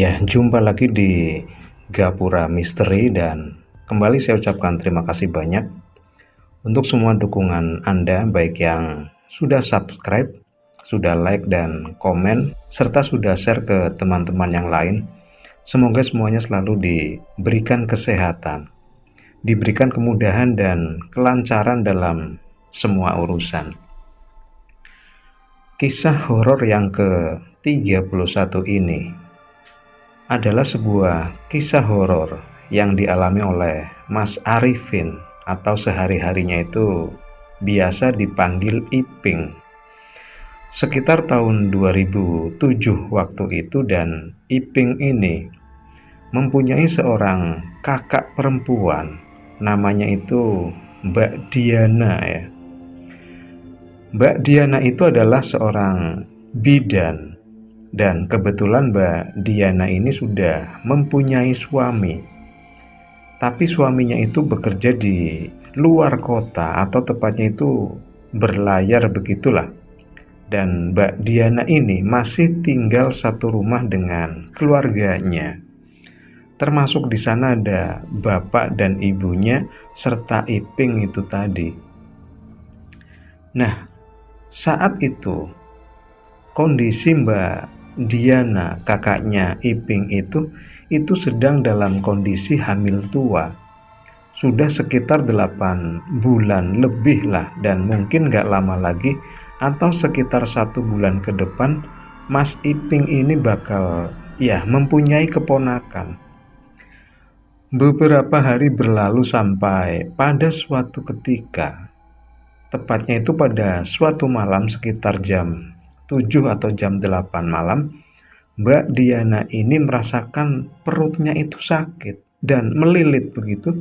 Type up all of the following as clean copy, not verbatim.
Ya, jumpa lagi di Gapura Misteri dan kembali saya ucapkan terima kasih banyak untuk semua dukungan Anda, baik yang sudah subscribe, sudah like dan komen, serta sudah share ke teman-teman yang lain. Semoga semuanya selalu diberikan kesehatan, diberikan kemudahan dan kelancaran dalam semua urusan. Kisah horor yang ke-31 ini adalah sebuah kisah horor yang dialami oleh Mas Arifin atau sehari-harinya itu biasa dipanggil Iping. Sekitar tahun 2007 waktu itu, dan Iping ini mempunyai seorang kakak perempuan, namanya itu Mbak Diana ya. Mbak Diana itu adalah seorang bidan. Dan kebetulan Mbak Diana ini sudah mempunyai suami. Tapi suaminya itu bekerja di luar kota, atau tepatnya itu berlayar begitulah. Dan Mbak Diana ini masih tinggal satu rumah dengan keluarganya. Termasuk di sana ada bapak dan ibunya serta Iping itu tadi. Nah, saat itu kondisi Mbak Diana, kakaknya Iping itu sedang dalam kondisi hamil tua. Sudah sekitar 8 bulan lebih lah, dan mungkin gak lama lagi atau sekitar 1 bulan ke depan Mas Iping ini bakal mempunyai keponakan. Beberapa hari berlalu sampai pada suatu ketika, tepatnya itu pada suatu malam sekitar jam 7 atau jam 8 malam, Mbak Diana ini merasakan perutnya itu sakit dan melilit begitu.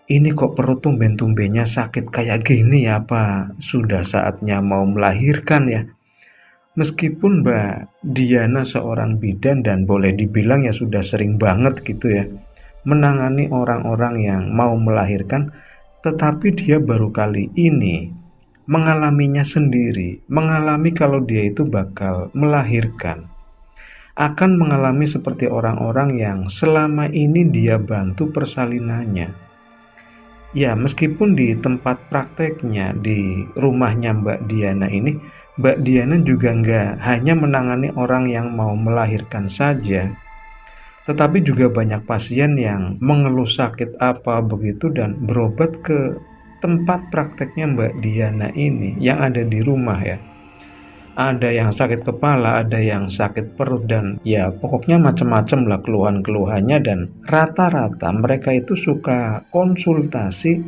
Ini kok perut tumben-tumbennya sakit kayak gini ya, apa sudah saatnya mau melahirkan ya? Meskipun Mbak Diana seorang bidan dan boleh dibilang ya sudah sering banget gitu ya menangani orang-orang yang mau melahirkan, tetapi dia baru kali ini mengalaminya sendiri, mengalami kalau dia itu bakal melahirkan, akan mengalami seperti orang-orang yang selama ini dia bantu persalinannya. Ya, meskipun di tempat prakteknya di rumahnya Mbak Diana ini, Mbak Diana juga nggak hanya menangani orang yang mau melahirkan saja, tetapi juga banyak pasien yang mengeluh sakit apa begitu dan berobat ke tempat prakteknya Mbak Diana ini yang ada di rumah ya. Ada yang sakit kepala, ada yang sakit perut, dan ya pokoknya macam-macam lah keluhan-keluhannya, dan rata-rata mereka itu suka konsultasi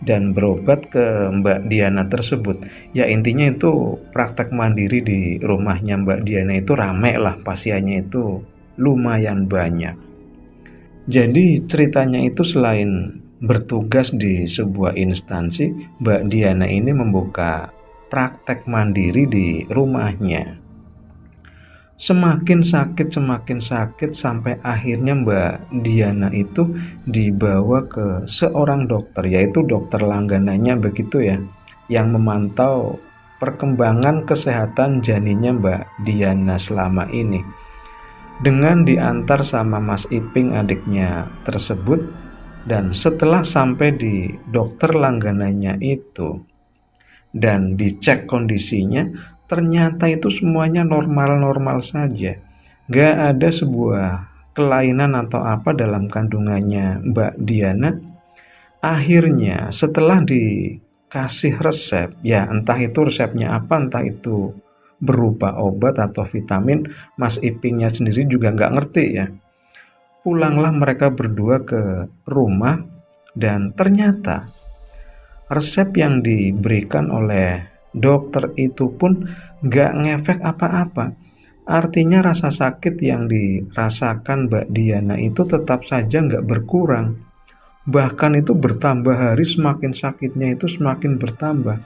dan berobat ke Mbak Diana tersebut. Ya intinya itu praktek mandiri di rumahnya Mbak Diana itu rame lah, pasiennya itu lumayan banyak. Jadi ceritanya itu selain bertugas di sebuah instansi, Mbak Diana ini membuka praktek mandiri di rumahnya. Semakin sakit sampai akhirnya Mbak Diana itu dibawa ke seorang dokter, yaitu dokter langganannya begitu ya, yang memantau perkembangan kesehatan janinnya Mbak Diana selama ini. Dengan diantar sama Mas Iping adiknya tersebut, dan setelah sampai di dokter langganannya itu dan dicek kondisinya, ternyata itu semuanya normal-normal saja. Gak ada sebuah kelainan atau apa dalam kandungannya Mbak Diana. Akhirnya setelah dikasih resep, ya entah itu resepnya apa, entah itu berupa obat atau vitamin, Mas Ipingnya sendiri juga nggak ngerti ya. Pulanglah mereka berdua ke rumah, dan ternyata resep yang diberikan oleh dokter itu pun nggak ngefek apa-apa. Artinya rasa sakit yang dirasakan Mbak Diana itu tetap saja nggak berkurang. Bahkan itu bertambah hari, semakin sakitnya itu semakin bertambah.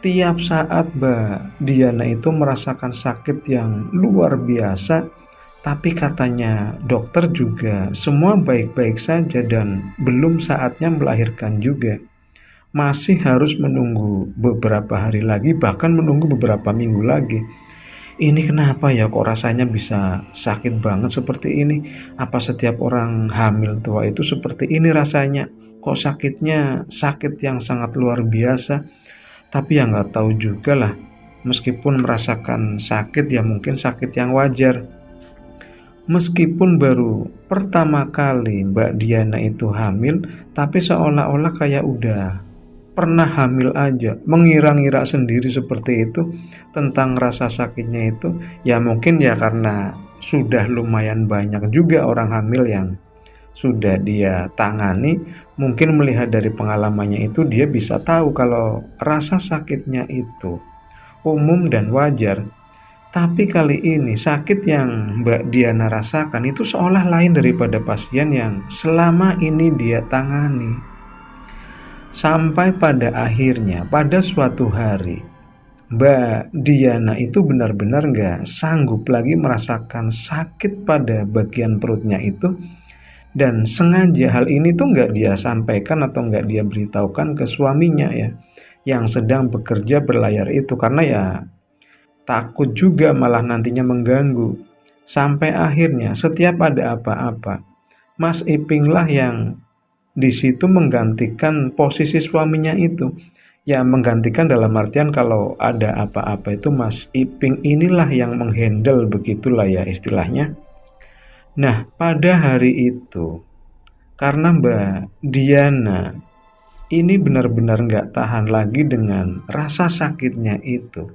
Tiap saat Mbak Diana itu merasakan sakit yang luar biasa, tapi katanya dokter juga semua baik-baik saja dan belum saatnya melahirkan juga. Masih harus menunggu beberapa hari lagi, bahkan menunggu beberapa minggu lagi. ini kenapa ya kok rasanya bisa sakit banget seperti ini? Apa setiap orang hamil tua itu seperti ini rasanya? Kok sakitnya sakit yang sangat luar biasa? Tapi ya nggak tahu juga lah. Meskipun merasakan sakit ya mungkin sakit yang wajar. Meskipun baru pertama kali Mbak Diana itu hamil, tapi seolah-olah kayak udah pernah hamil aja, mengira-ngira sendiri seperti itu tentang rasa sakitnya itu. Ya mungkin ya karena sudah lumayan banyak juga orang hamil yang sudah dia tangani, mungkin melihat dari pengalamannya itu dia bisa tahu kalau rasa sakitnya itu umum dan wajar. Tapi kali ini sakit yang Mbak Diana rasakan itu seolah lain daripada pasien yang selama ini dia tangani. Sampai pada akhirnya pada suatu hari Mbak Diana itu benar-benar nggak sanggup lagi merasakan sakit pada bagian perutnya itu, dan sengaja hal ini tuh nggak dia sampaikan atau nggak dia beritahukan ke suaminya ya, yang sedang bekerja berlayar itu, karena ya takut juga malah nantinya mengganggu. Sampai akhirnya setiap ada apa-apa, Mas Iping lah yang di situ menggantikan posisi suaminya itu. Ya menggantikan dalam artian kalau ada apa-apa itu Mas Iping inilah yang menghandle, begitulah ya istilahnya. Nah pada hari itu karena Mbak Diana ini benar-benar nggak tahan lagi dengan rasa sakitnya itu.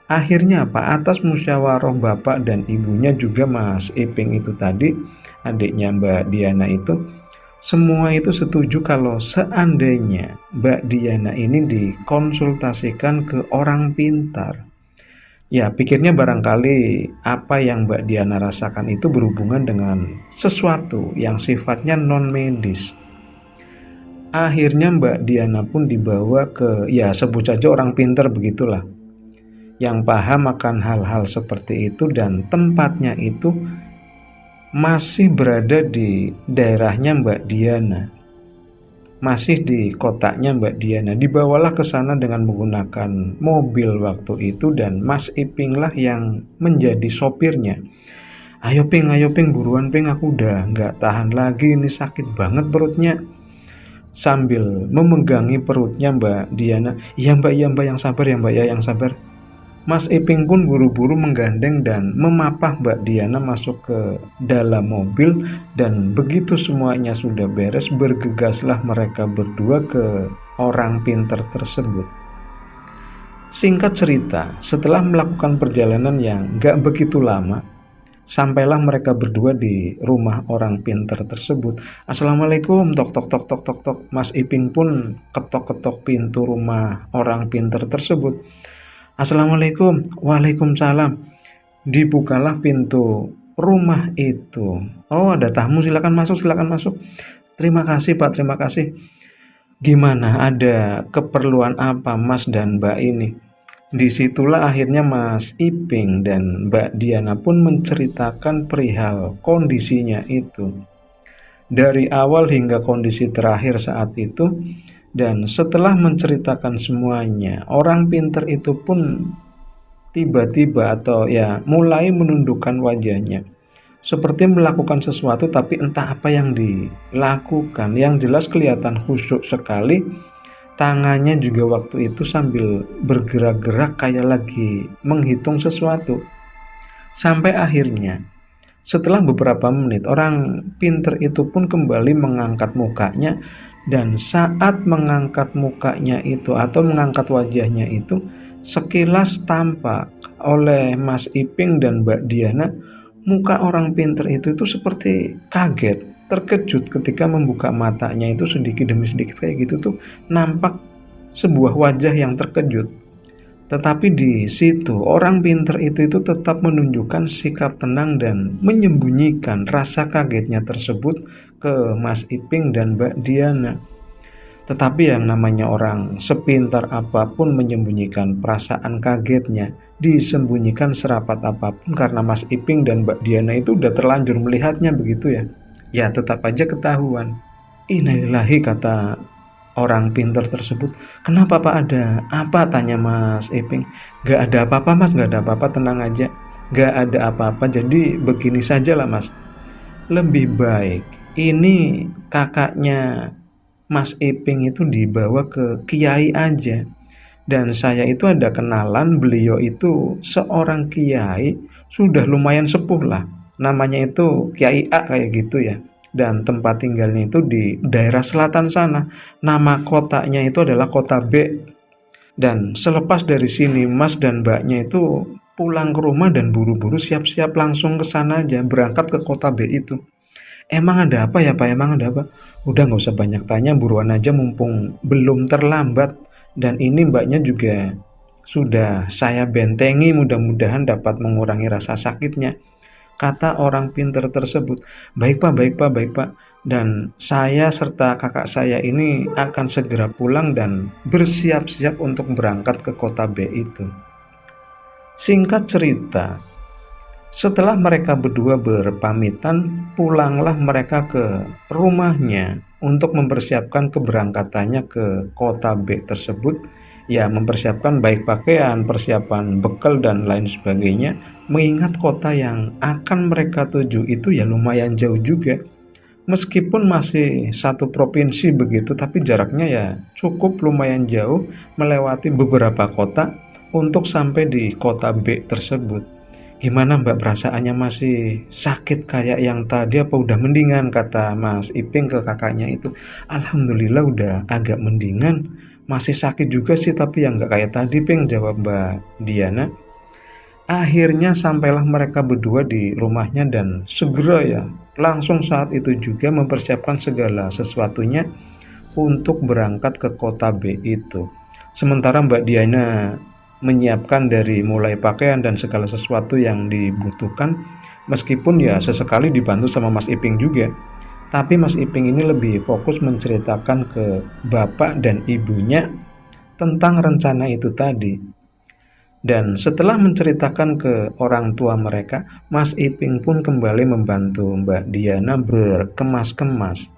Akhirnya apa? Atas musyawarah bapak dan ibunya juga Mas Iping itu tadi, adiknya Mbak Diana itu, semua itu setuju kalau seandainya Mbak Diana ini dikonsultasikan ke orang pintar. Ya, pikirnya barangkali apa yang Mbak Diana rasakan itu berhubungan dengan sesuatu yang sifatnya non-medis. Akhirnya Mbak Diana pun dibawa ke, ya sebut saja orang pintar begitulah, yang paham akan hal-hal seperti itu, dan tempatnya itu masih berada di daerahnya Mbak Diana, masih di kotaknya Mbak Diana. Dibawalah ke sana dengan menggunakan mobil waktu itu, dan Mas Iping lah yang menjadi sopirnya. Ayo Ping, buruan Ping, aku udah nggak tahan lagi, ini sakit banget perutnya. Sambil memegangi perutnya Mbak Diana, iya Mbak, yang sabar ya Mbak, ya yang sabar. Mas Iping pun buru-buru menggandeng dan memapah Mbak Diana masuk ke dalam mobil, dan begitu semuanya sudah beres, bergegaslah mereka berdua ke orang pintar tersebut. Singkat cerita, setelah melakukan perjalanan yang gak begitu lama, sampailah mereka berdua di rumah orang pintar tersebut. Assalamualaikum, tok tok tok tok tok tok. Mas Iping pun ketok-ketok pintu rumah orang pintar tersebut. Assalamualaikum. Waalaikumsalam. Dibukalah pintu rumah itu. Oh, ada tamu, silakan masuk, silakan masuk. Terima kasih Pak, terima kasih. Gimana, ada keperluan apa Mas dan Mbak ini? Disitulah akhirnya Mas Iping dan Mbak Diana pun menceritakan perihal kondisinya itu, dari awal hingga kondisi terakhir saat itu. Dan setelah menceritakan semuanya, orang pintar itu pun tiba-tiba atau ya mulai menundukkan wajahnya, seperti melakukan sesuatu tapi entah apa yang dilakukan. Yang jelas kelihatan khusyuk sekali. Tangannya juga waktu itu sambil bergerak-gerak kayak lagi menghitung sesuatu. Sampai akhirnya setelah beberapa menit, orang pintar itu pun kembali mengangkat mukanya. Dan saat mengangkat mukanya itu atau mengangkat wajahnya itu, sekilas tampak oleh Mas Iping dan Mbak Diana, muka orang pintar itu seperti kaget, terkejut ketika membuka matanya itu sedikit demi sedikit kayak gitu tuh, nampak sebuah wajah yang terkejut. Tetapi di situ orang pintar itu tetap menunjukkan sikap tenang dan menyembunyikan rasa kagetnya tersebut ke Mas Iping dan Mbak Diana. Tetapi yang namanya orang sepintar apapun menyembunyikan perasaan kagetnya, disembunyikan serapat apapun, karena Mas Iping dan Mbak Diana itu udah terlanjur melihatnya begitu ya. Ya tetap aja ketahuan. Innalillahi, kata orang pintar tersebut. "Kenapa Pak, ada apa?" tanya Mas Iping. "Gak ada apa-apa Mas, gak ada apa-apa, tenang aja. Gak ada apa-apa, jadi begini saja lah Mas. Lebih baik ini kakaknya Mas Iping itu dibawa ke kiai aja. Dan saya itu ada kenalan, beliau itu seorang kiai, sudah lumayan sepuh lah. Namanya itu Kiai A kayak gitu ya. Dan tempat tinggalnya itu di daerah selatan sana. Nama kotanya itu adalah kota B. Dan selepas dari sini Mas dan Mbaknya itu pulang ke rumah dan buru-buru siap-siap langsung ke sana aja, berangkat ke kota B itu. "Emang ada apa ya Pak? Emang ada apa?" "Udah nggak usah banyak tanya, buruan aja mumpung belum terlambat. Dan ini Mbaknya juga sudah saya bentengi, mudah-mudahan dapat mengurangi rasa sakitnya," kata orang pintar tersebut. "Baik Pak, baik Pak, baik Pak. Dan saya serta kakak saya ini akan segera pulang dan bersiap-siap untuk berangkat ke kota B itu." Singkat cerita, setelah mereka berdua berpamitan, pulanglah mereka ke rumahnya untuk mempersiapkan keberangkatannya ke kota B tersebut. Ya, mempersiapkan baik pakaian, persiapan bekal, dan lain sebagainya. Mengingat kota yang akan mereka tuju itu ya lumayan jauh juga. Meskipun masih satu provinsi begitu, tapi jaraknya ya cukup lumayan jauh, melewati beberapa kota untuk sampai di kota B tersebut. "Gimana Mbak, perasaannya masih sakit kayak yang tadi apa udah mendingan?" kata Mas Iping ke kakaknya itu. "Alhamdulillah udah agak mendingan. Masih sakit juga sih tapi yang nggak kayak tadi Ping," jawab Mbak Diana. Akhirnya sampailah mereka berdua di rumahnya dan segera ya langsung saat itu juga mempersiapkan segala sesuatunya untuk berangkat ke kota B itu. Sementara Mbak Diana menyiapkan dari mulai pakaian dan segala sesuatu yang dibutuhkan, meskipun ya sesekali dibantu sama Mas Iping juga. Tapi Mas Iping ini lebih fokus menceritakan ke bapak dan ibunya tentang rencana itu tadi. Dan setelah menceritakan ke orang tua mereka, Mas Iping pun kembali membantu Mbak Diana berkemas-kemas.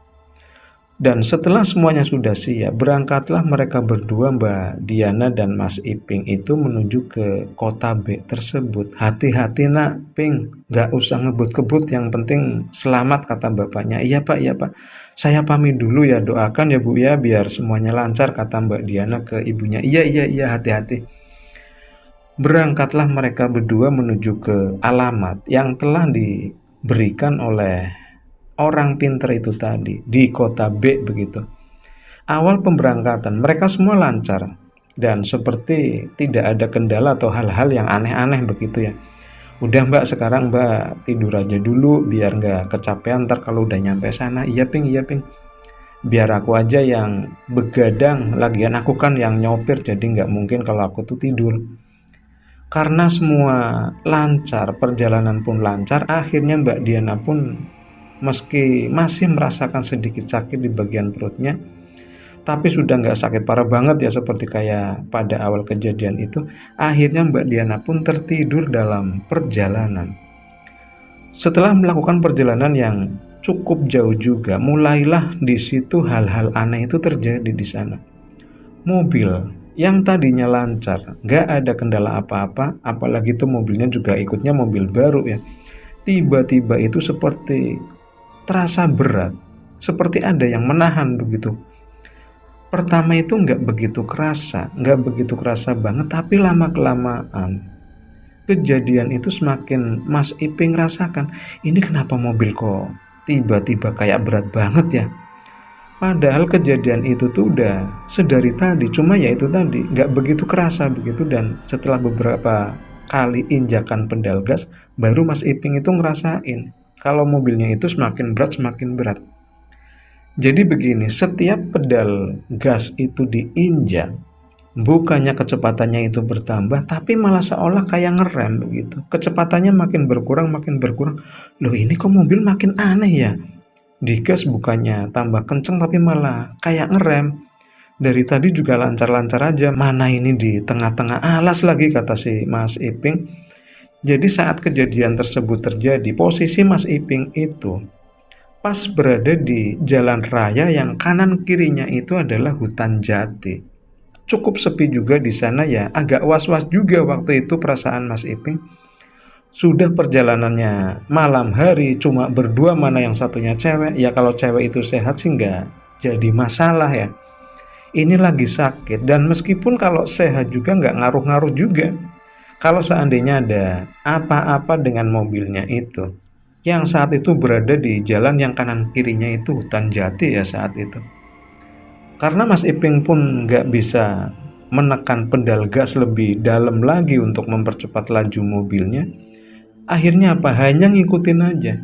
Dan setelah semuanya sudah siap, berangkatlah mereka berdua, Mbak Diana dan Mas Iping itu menuju ke kota B tersebut. "Hati-hati nak, Ping, gak usah ngebut-kebut, yang penting selamat," kata bapaknya. "Iya Pak, iya Pak. Saya pamit dulu ya, doakan ya Bu ya, biar semuanya lancar," kata Mbak Diana ke ibunya. "Iya, iya, iya, hati-hati." Berangkatlah mereka berdua menuju ke alamat yang telah diberikan oleh orang pintar itu tadi di kota B begitu. Awal pemberangkatan mereka semua lancar dan seperti tidak ada kendala atau hal-hal yang aneh-aneh begitu ya. "Udah Mbak, sekarang Mbak tidur aja dulu biar nggak kecapean ntar kalau udah nyampe sana." "Iya Ping, iya Ping. Biar aku aja yang begadang, lagian aku kan yang nyopir jadi nggak mungkin kalau aku tuh tidur." Karena semua lancar, perjalanan pun lancar, akhirnya Mbak Diana pun meski masih merasakan sedikit sakit di bagian perutnya, tapi sudah nggak sakit parah banget ya seperti kayak pada awal kejadian itu. Akhirnya Mbak Diana pun tertidur dalam perjalanan. Setelah melakukan perjalanan yang cukup jauh juga, mulailah di situ hal-hal aneh itu terjadi di sana. Mobil yang tadinya lancar, nggak ada kendala apa-apa, apalagi itu mobilnya juga ikutnya mobil baru ya. Tiba-tiba itu seperti terasa berat, seperti ada yang menahan begitu. Pertama itu nggak begitu kerasa banget, tapi lama-kelamaan kejadian itu semakin Mas Iping rasakan. Ini kenapa mobil kok tiba-tiba kayak berat banget ya? Padahal kejadian itu tuh udah sedari tadi, cuma ya itu tadi nggak begitu kerasa begitu. Dan setelah beberapa kali injakan pedal gas, baru Mas Iping itu ngerasain kalau mobilnya itu semakin berat. Jadi begini, setiap pedal gas itu diinjak, bukannya kecepatannya itu bertambah, tapi malah seolah kayak ngerem begitu. Kecepatannya makin berkurang. Loh, ini kok mobil makin aneh ya? Digas bukannya tambah kenceng tapi malah kayak ngerem. Dari tadi juga lancar-lancar aja, mana ini di tengah-tengah alas lagi, kata si Mas Iping. Jadi saat kejadian tersebut terjadi, posisi Mas Iping itu pas berada di jalan raya yang kanan kirinya itu adalah hutan jati. Cukup sepi juga di sana ya, agak was-was juga waktu itu perasaan Mas Iping. Sudah perjalanannya malam hari cuma berdua, mana yang satunya cewek. Ya kalau cewek itu sehat sih nggak jadi masalah ya. Ini lagi sakit, dan meskipun kalau sehat juga nggak ngaruh-ngaruh juga. Kalau seandainya ada apa-apa dengan mobilnya itu, yang saat itu berada di jalan yang kanan kirinya itu hutan jati ya saat itu. Karena Mas Iping pun nggak bisa menekan pedal gas lebih dalam lagi untuk mempercepat laju mobilnya. Akhirnya apa? Hanya ngikutin aja.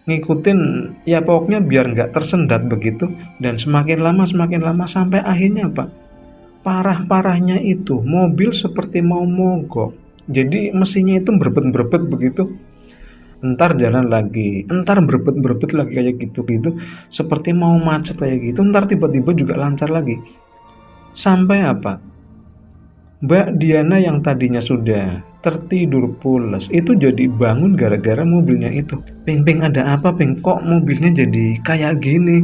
Ngikutin ya pokoknya biar nggak tersendat begitu. Dan semakin lama sampai akhirnya apa? Parah-parahnya itu mobil seperti mau mogok. Jadi mesinnya itu berebet-berebet begitu. Entar jalan lagi, entar berebet-berebet lagi kayak gitu-gitu. Seperti mau macet kayak gitu. Entar tiba-tiba juga lancar lagi. Sampai apa? Mbak Diana yang tadinya sudah tertidur pules itu jadi bangun gara-gara mobilnya itu. Ping, ada apa Ping? Kok mobilnya jadi kayak gini?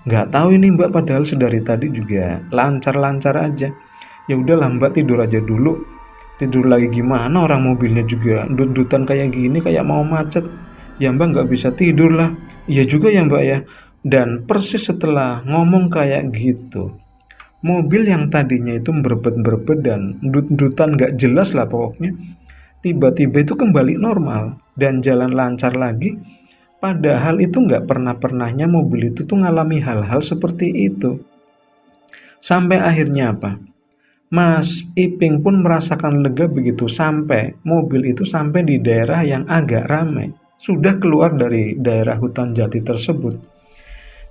Nggak tahu ini Mbak, padahal sedari tadi juga lancar-lancar aja. Ya udahlah Mbak, tidur aja dulu. Tidur lagi gimana, orang mobilnya juga dundutan kayak gini, kayak mau macet. Ya Mbak nggak bisa tidur lah. Iya juga ya Mbak ya. Dan persis setelah ngomong kayak gitu, mobil yang tadinya itu berebet-berebet dan dutan gak jelas lah pokoknya, tiba-tiba itu kembali normal dan jalan lancar lagi. Padahal itu gak pernah-pernahnya mobil itu tuh ngalami hal-hal seperti itu. Sampai akhirnya apa? Mas Iping pun merasakan lega begitu sampai mobil itu sampai di daerah yang agak ramai. Sudah keluar dari daerah hutan jati tersebut.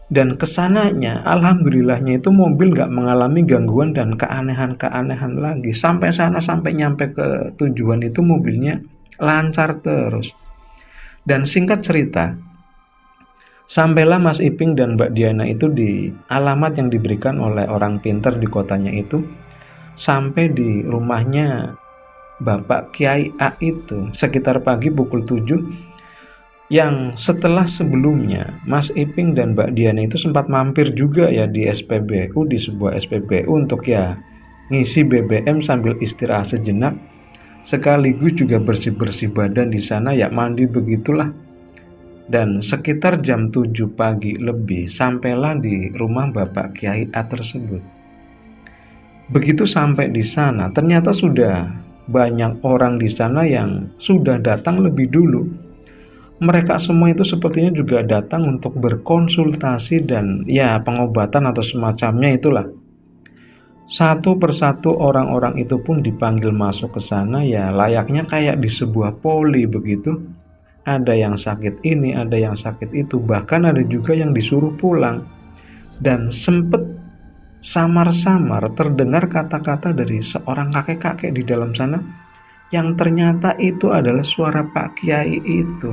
Dan kesananya, alhamdulillahnya itu mobil gak mengalami gangguan dan keanehan-keanehan lagi. Sampai sana, sampai nyampe ke tujuan itu mobilnya lancar terus. Dan singkat cerita, sampailah Mas Iping dan Mbak Diana itu di alamat yang diberikan oleh orang pintar di kotanya itu. Sampai di rumahnya Bapak Kiai A itu sekitar pagi pukul 7, yang setelah sebelumnya Mas Iping dan Mbak Diana itu sempat mampir juga ya di SPBU, di sebuah SPBU untuk ya ngisi BBM sambil istirahat sejenak, sekaligus juga bersih-bersih badan di sana ya, mandi begitulah. Dan sekitar jam 7 pagi lebih sampailah di rumah Bapak Kiai A tersebut. Begitu sampai di sana, ternyata sudah banyak orang di sana yang sudah datang lebih dulu. Mereka semua itu sepertinya juga datang untuk berkonsultasi dan ya pengobatan atau semacamnya itulah. Satu persatu orang-orang itu pun dipanggil masuk ke sana ya layaknya kayak di sebuah poli begitu. Ada yang sakit ini, ada yang sakit itu, bahkan ada juga yang disuruh pulang. Dan sempet samar-samar terdengar kata-kata dari seorang kakek-kakek di dalam sana, yang ternyata itu adalah suara Pak Kiai itu.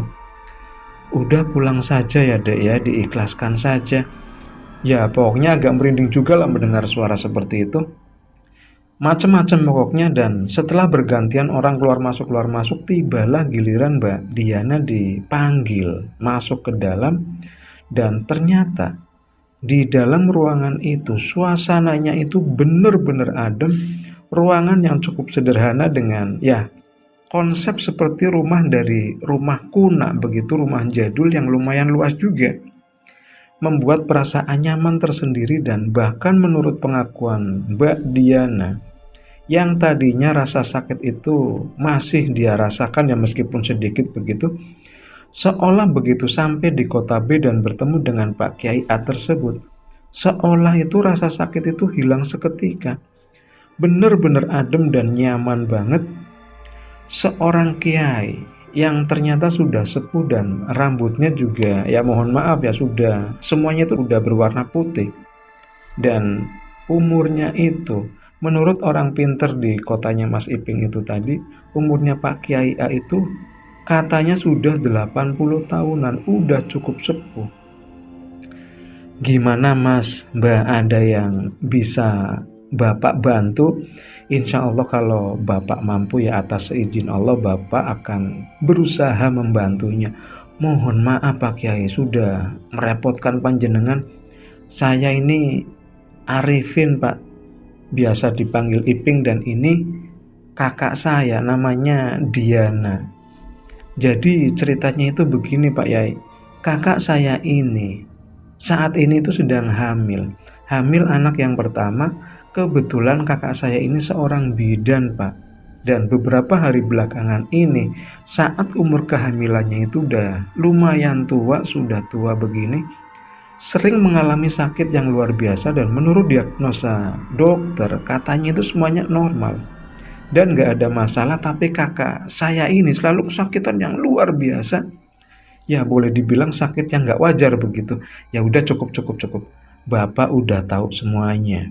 Udah pulang saja ya Dek ya, diikhlaskan saja. Ya pokoknya agak merinding juga lah mendengar suara seperti itu. Macam-macam pokoknya. Dan setelah bergantian orang keluar masuk, tibalah giliran Mbak Diana dipanggil masuk ke dalam. Dan ternyata di dalam ruangan itu suasananya itu benar-benar adem. Ruangan yang cukup sederhana dengan ya konsep seperti rumah dari rumah kuna begitu, rumah jadul yang lumayan luas juga. Membuat perasaan nyaman tersendiri. Dan bahkan menurut pengakuan Mbak Diana, yang tadinya rasa sakit itu masih dia rasakan ya meskipun sedikit begitu, seolah begitu sampai di kota B dan bertemu dengan Pak Kiai A tersebut, seolah itu rasa sakit itu hilang seketika. Benar-benar adem dan nyaman banget. Seorang kiai yang ternyata sudah sepuh dan rambutnya juga ya mohon maaf ya sudah semuanya itu udah berwarna putih. Dan umurnya itu menurut orang pinter di kotanya Mas Iping itu tadi, umurnya Pak Kiai A itu katanya sudah 80 tahunan, udah cukup sepuh. Gimana Mas, Mbak, ada yang bisa Bapak bantu? Insya Allah kalau Bapak mampu ya atas seizin Allah Bapak akan berusaha membantunya. Mohon maaf Pak Kiai sudah merepotkan panjenengan. Saya ini Arifin Pak, biasa dipanggil Iping, dan ini kakak saya namanya Diana. Jadi ceritanya itu begini Pak Yai. Kakak saya ini saat ini itu sedang hamil anak yang pertama. Kebetulan kakak saya ini seorang bidan Pak, dan beberapa hari belakangan ini saat umur kehamilannya itu udah lumayan tua, sudah tua begini, sering mengalami sakit yang luar biasa, dan menurut diagnosa dokter katanya itu semuanya normal dan gak ada masalah. Tapi kakak saya ini selalu kesakitan yang luar biasa. Ya boleh dibilang sakit yang gak wajar begitu. Ya udah, cukup. Bapak udah tahu semuanya.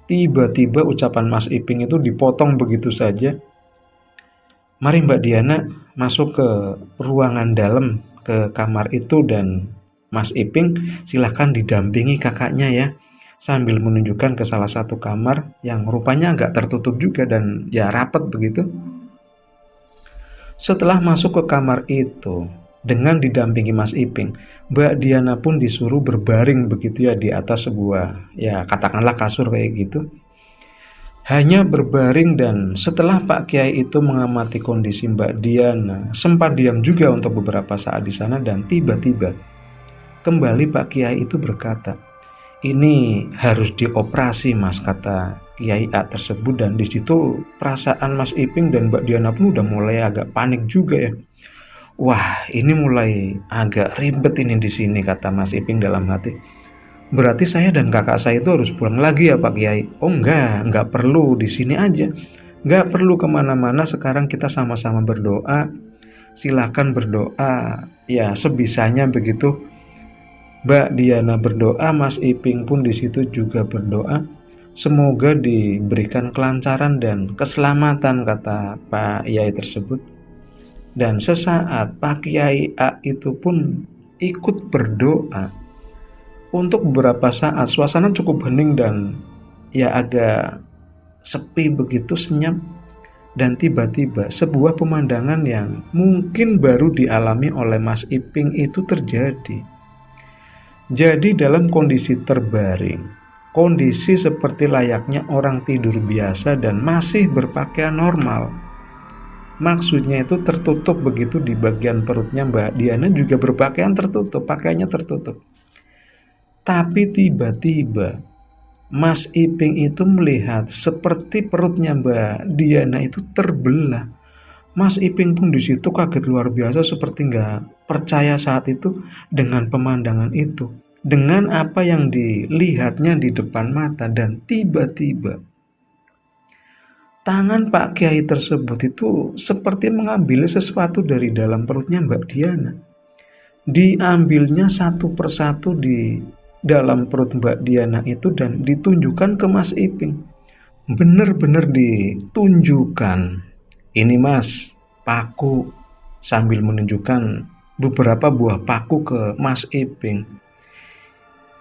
Tiba-tiba ucapan Mas Iping itu dipotong begitu saja. Mari Mbak Diana masuk ke ruangan dalam, ke kamar itu, dan Mas Iping silahkan didampingi kakaknya ya, sambil menunjukkan ke salah satu kamar yang rupanya agak tertutup juga dan ya rapat begitu. Setelah masuk ke kamar itu dengan didampingi Mas Iping, Mbak Diana pun disuruh berbaring begitu ya di atas sebuah, ya katakanlah kasur kayak gitu. Hanya berbaring, dan setelah Pak Kiai itu mengamati kondisi Mbak Diana, sempat diam juga untuk beberapa saat di sana, dan tiba-tiba kembali Pak Kiai itu berkata, "Ini harus dioperasi Mas," kata Kiai A tersebut. Dan di situ perasaan Mas Iping dan Mbak Diana pun udah mulai agak panik juga ya. Wah, ini mulai agak ribet ini di sini, kata Mas Iping dalam hati. Berarti saya dan kakak saya itu harus pulang lagi ya Pak Kiai? Oh enggak perlu, di sini aja. Enggak perlu kemana-mana, sekarang kita sama-sama berdoa. Silakan berdoa, ya sebisanya begitu. Mbak Diana berdoa, Mas Iping pun di situ juga berdoa. Semoga diberikan kelancaran dan keselamatan, kata Pak Kiai tersebut. Dan sesaat Pak Kiai A itu pun ikut berdoa. Untuk beberapa saat suasana cukup hening dan ya agak sepi begitu, senyap. Dan tiba-tiba sebuah pemandangan yang mungkin baru dialami oleh Mas Iping itu terjadi. Jadi dalam kondisi terbaring, kondisi seperti layaknya orang tidur biasa dan masih berpakaian normal. Maksudnya itu tertutup begitu di bagian perutnya. Mbak Diana juga berpakaian tertutup, pakaiannya tertutup. Tapi tiba-tiba Mas Iping itu melihat seperti perutnya Mbak Diana itu terbelah. Mas Iping pun di situ kaget luar biasa, seperti nggak percaya saat itu dengan pemandangan itu, dengan apa yang dilihatnya di depan mata. Dan tiba-tiba tangan Pak Kiai tersebut itu seperti mengambil sesuatu dari dalam perutnya Mbak Diana. Diambilnya satu persatu di dalam perut Mbak Diana itu dan ditunjukkan ke Mas Iping. Benar-benar ditunjukkan. Ini Mas, paku, sambil menunjukkan beberapa buah paku ke Mas Iping.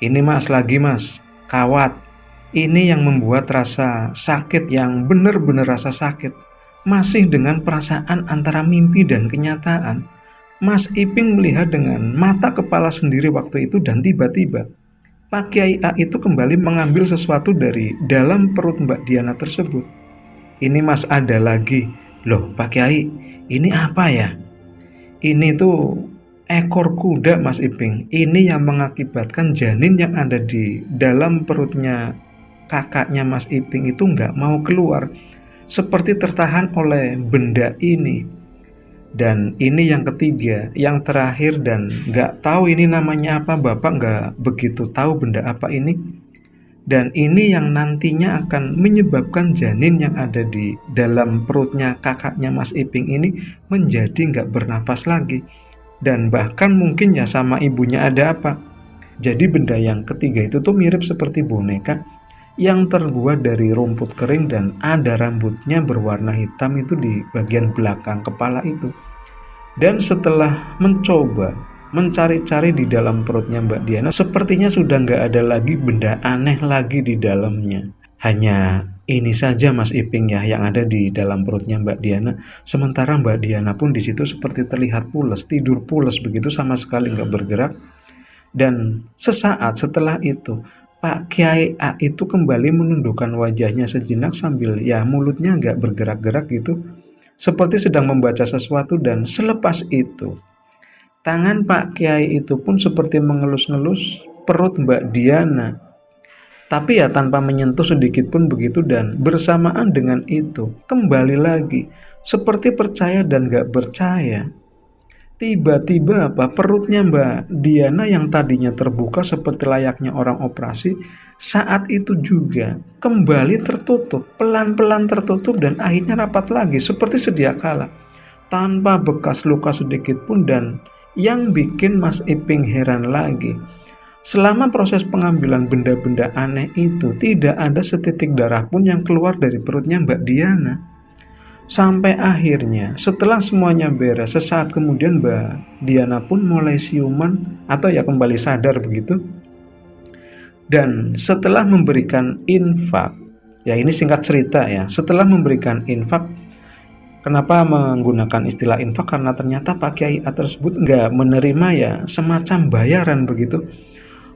Ini Mas, lagi Mas, kawat. Ini yang membuat rasa sakit, yang benar-benar rasa sakit. Masih dengan perasaan antara mimpi dan kenyataan, Mas Iping melihat dengan mata kepala sendiri waktu itu. Dan tiba-tiba Pak Kiai A itu kembali mengambil sesuatu dari dalam perut Mbak Diana tersebut. Ini Mas, ada lagi. Loh Pak Kiai, ini apa ya? Ini tuh ekor kuda Mas Iping. Ini yang mengakibatkan janin yang ada di dalam perutnya kakaknya Mas Iping itu nggak mau keluar, seperti tertahan oleh benda ini. Dan ini yang ketiga, yang terakhir, dan nggak tahu ini namanya apa. Bapak nggak begitu tahu benda apa ini. Dan ini yang nantinya akan menyebabkan janin yang ada di dalam perutnya kakaknya Mas Iping ini menjadi nggak bernafas lagi. Dan bahkan mungkin ya sama ibunya ada apa. Jadi benda yang ketiga itu tuh mirip seperti boneka yang terbuat dari rumput kering dan ada rambutnya berwarna hitam itu di bagian belakang kepala itu. Dan setelah mencoba mencari-cari di dalam perutnya Mbak Diana, sepertinya sudah nggak ada lagi benda aneh lagi di dalamnya. Hanya Ini saja Mas Iping ya yang ada di dalam perutnya Mbak Diana. Sementara Mbak Diana pun di situ seperti terlihat pules, tidur pules begitu sama sekali nggak bergerak. Dan sesaat setelah itu Pak Kiai A itu kembali menundukkan wajahnya sejenak sambil ya mulutnya nggak bergerak-gerak gitu. Seperti sedang membaca sesuatu dan selepas itu tangan Pak Kiai itu pun seperti mengelus-ngelus perut Mbak Diana. Tapi ya tanpa menyentuh sedikit pun begitu dan bersamaan dengan itu kembali lagi seperti percaya dan gak percaya. Tiba-tiba perutnya Mbak Diana yang tadinya terbuka seperti layaknya orang operasi saat itu juga kembali tertutup, pelan-pelan tertutup dan akhirnya rapat lagi seperti sedia kala tanpa bekas luka sedikit pun. Dan yang bikin Mas Iping heran lagi, selama proses pengambilan benda-benda aneh itu tidak ada setitik darah pun yang keluar dari perutnya Mbak Diana. Sampai akhirnya setelah semuanya beres, sesaat kemudian Mbak Diana pun mulai siuman atau ya kembali sadar begitu. Dan setelah memberikan infak, ya ini singkat cerita ya, setelah memberikan infak, kenapa menggunakan istilah infak? Karena ternyata Pak Kiai A tersebut nggak menerima ya semacam bayaran begitu.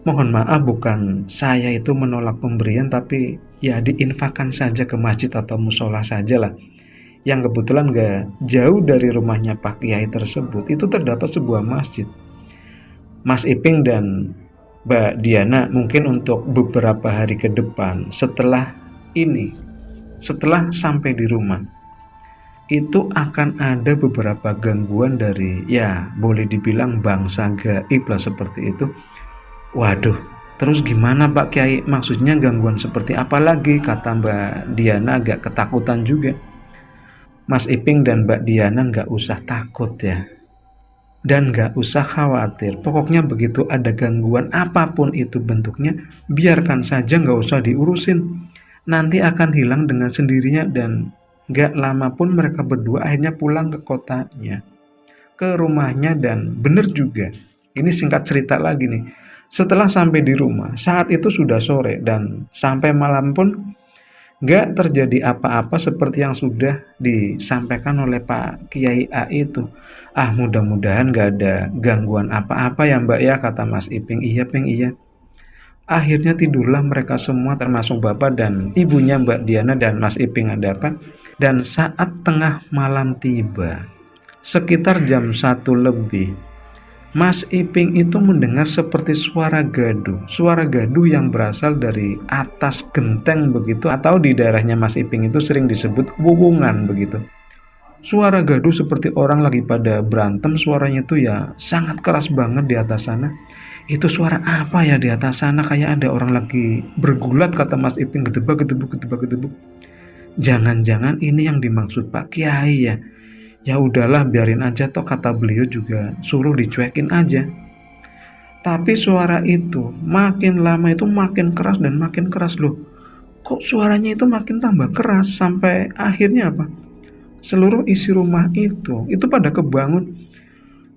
Mohon maaf, bukan saya itu menolak pemberian, tapi ya diinfakkan saja ke masjid atau musola saja lah. Yang kebetulan gak jauh dari rumahnya Pak Kiai tersebut itu terdapat sebuah masjid. Mas Iping dan Mbak Diana mungkin untuk beberapa hari ke depan setelah ini, setelah sampai di rumah, itu akan ada beberapa gangguan dari ya boleh dibilang bangsa gaib lah seperti itu. Waduh, terus gimana Pak Kiai? Maksudnya gangguan seperti apa lagi? Kata Mbak Diana agak ketakutan juga. Mas Iping dan Mbak Diana nggak usah takut ya. Dan nggak usah khawatir. Pokoknya begitu ada gangguan apapun itu bentuknya, biarkan saja, nggak usah diurusin. Nanti akan hilang dengan sendirinya dan nggak lama pun mereka berdua akhirnya pulang ke kotanya, ke rumahnya. Dan bener juga, ini singkat cerita lagi nih. Setelah sampai di rumah, saat itu sudah sore dan sampai malam pun gak terjadi apa-apa seperti yang sudah disampaikan oleh Pak Kiai A itu. Ah, mudah-mudahan gak ada gangguan apa-apa ya Mbak ya, kata Mas Iping. Iya Ping, iya. Akhirnya tidurlah mereka semua termasuk bapak dan ibunya Mbak Diana dan Mas Iping ada apa. Dan saat tengah malam tiba, sekitar jam 1 lebih, Mas Iping itu mendengar seperti suara gaduh yang berasal dari atas genteng begitu, atau di daerahnya Mas Iping itu sering disebut wuwungan begitu. Suara gaduh seperti orang lagi pada berantem, suaranya itu ya sangat keras banget di atas sana. Itu suara apa ya di atas sana? Kayak ada orang lagi bergulat, kata Mas Iping, gedebak-gedebuk. Jangan-jangan ini yang dimaksud Pak Kiai ya. Ya udahlah, biarin aja toh, kata beliau juga suruh dicuekin aja. Tapi suara itu makin lama itu makin keras dan makin keras loh. Kok suaranya itu makin tambah keras sampai akhirnya apa? Seluruh isi rumah itu pada kebangun.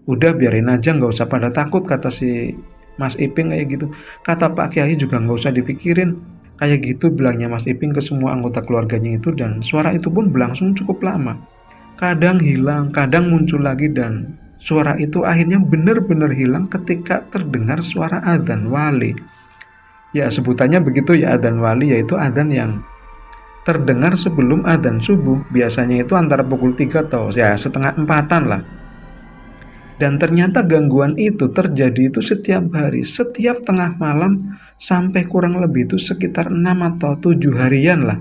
Udah biarin aja, nggak usah pada takut, kata si Mas Iping kayak gitu. Kata Pak Kiai juga nggak usah dipikirin. Kayak gitu bilangnya Mas Iping ke semua anggota keluarganya itu, dan suara itu pun berlangsung cukup lama. Kadang hilang, kadang muncul lagi, dan suara itu akhirnya benar-benar hilang ketika terdengar suara adzan wali. Ya sebutannya begitu ya, adzan wali, yaitu adzan yang terdengar sebelum adzan subuh. Biasanya itu antara pukul 3 atau ya setengah 4-an lah. Dan ternyata gangguan itu terjadi itu setiap hari, setiap tengah malam, sampai kurang lebih itu sekitar 6 atau 7 harian lah.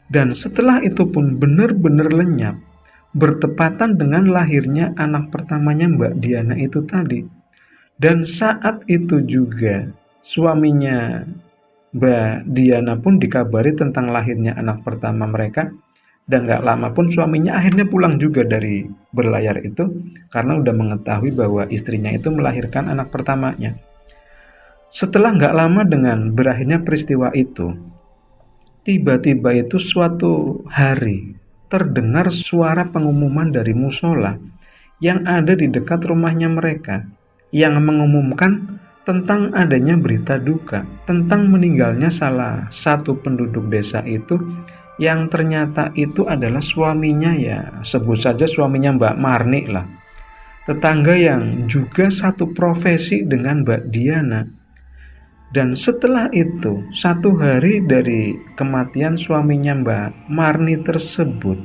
Dan setelah itu pun benar-benar lenyap, bertepatan dengan lahirnya anak pertamanya Mbak Diana itu tadi. Dan saat itu juga suaminya Mbak Diana pun dikabari tentang lahirnya anak pertama mereka. Dan gak lama pun suaminya akhirnya pulang juga dari berlayar itu, karena udah mengetahui bahwa istrinya itu melahirkan anak pertamanya. Setelah gak lama dengan berakhirnya peristiwa itu, tiba-tiba itu suatu hari terdengar suara pengumuman dari musola yang ada di dekat rumahnya mereka, yang mengumumkan tentang adanya berita duka tentang meninggalnya salah satu penduduk desa itu yang ternyata itu adalah suaminya, ya sebut saja suaminya Mbak Marni lah, tetangga yang juga satu profesi dengan Mbak Diana. Dan setelah itu, 1 hari dari kematian suaminya Mbak Marni tersebut,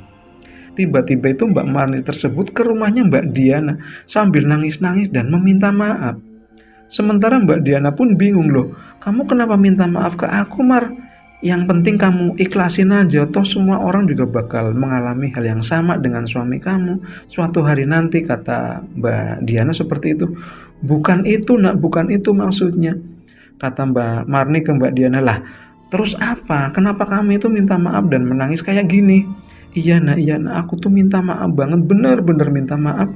tiba-tiba itu Mbak Marni tersebut ke rumahnya Mbak Diana sambil nangis-nangis dan meminta maaf. Sementara Mbak Diana pun bingung, loh, kamu kenapa minta maaf ke aku, Mar? Yang penting kamu ikhlasin aja, toh semua orang juga bakal mengalami hal yang sama dengan suami kamu suatu hari nanti, kata Mbak Diana seperti itu. Bukan itu nak, bukan itu maksudnya, kata Mbak Marni ke Mbak Diana. Lah terus apa? Kenapa kamu itu minta maaf dan menangis kayak gini? Iya nak, aku tuh minta maaf banget, bener-bener minta maaf,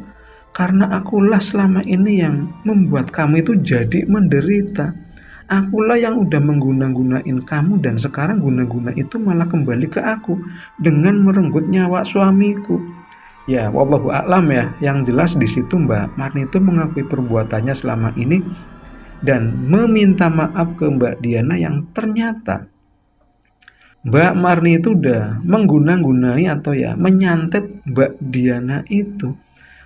karena akulah selama ini yang membuat kamu itu jadi menderita. Akulah yang udah mengguna-gunain kamu dan sekarang guna-guna itu malah kembali ke aku dengan merenggut nyawa suamiku. Ya, wallahu a'lam ya. Yang jelas di situ Mbak Marni itu mengakui perbuatannya selama ini dan meminta maaf ke Mbak Diana yang ternyata Mbak Marni itu udah mengguna-gunai atau ya menyantet Mbak Diana itu.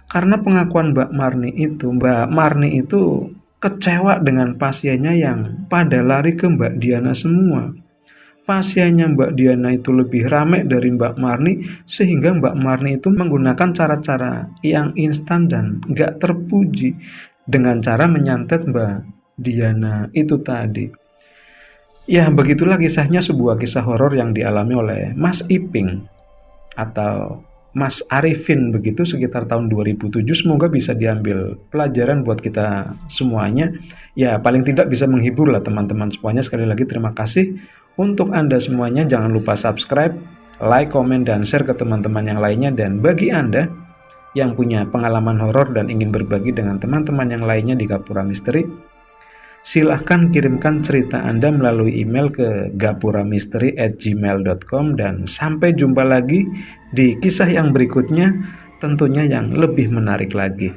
Karena pengakuan Mbak Marni itu kecewa dengan pasiennya yang pada lari ke Mbak Diana semua. Pasiennya Mbak Diana itu lebih ramai dari Mbak Marni, sehingga Mbak Marni itu menggunakan cara-cara yang instan dan gak terpuji dengan cara menyantet Mbak Diana itu tadi. Ya, begitulah kisahnya, sebuah kisah horor yang dialami oleh Mas Iping atau Mas Arifin begitu sekitar tahun 2007. Semoga bisa diambil pelajaran buat kita semuanya. Ya paling tidak bisa menghibur lah teman-teman semuanya. Sekali lagi terima kasih untuk Anda semuanya. Jangan lupa subscribe, like, komen, dan share ke teman-teman yang lainnya. Dan bagi Anda yang punya pengalaman horor dan ingin berbagi dengan teman-teman yang lainnya di Gapura Misteri, silahkan kirimkan cerita Anda melalui email ke gapuramisteri@gmail.com. Dan sampai jumpa lagi di kisah yang berikutnya, tentunya yang lebih menarik lagi.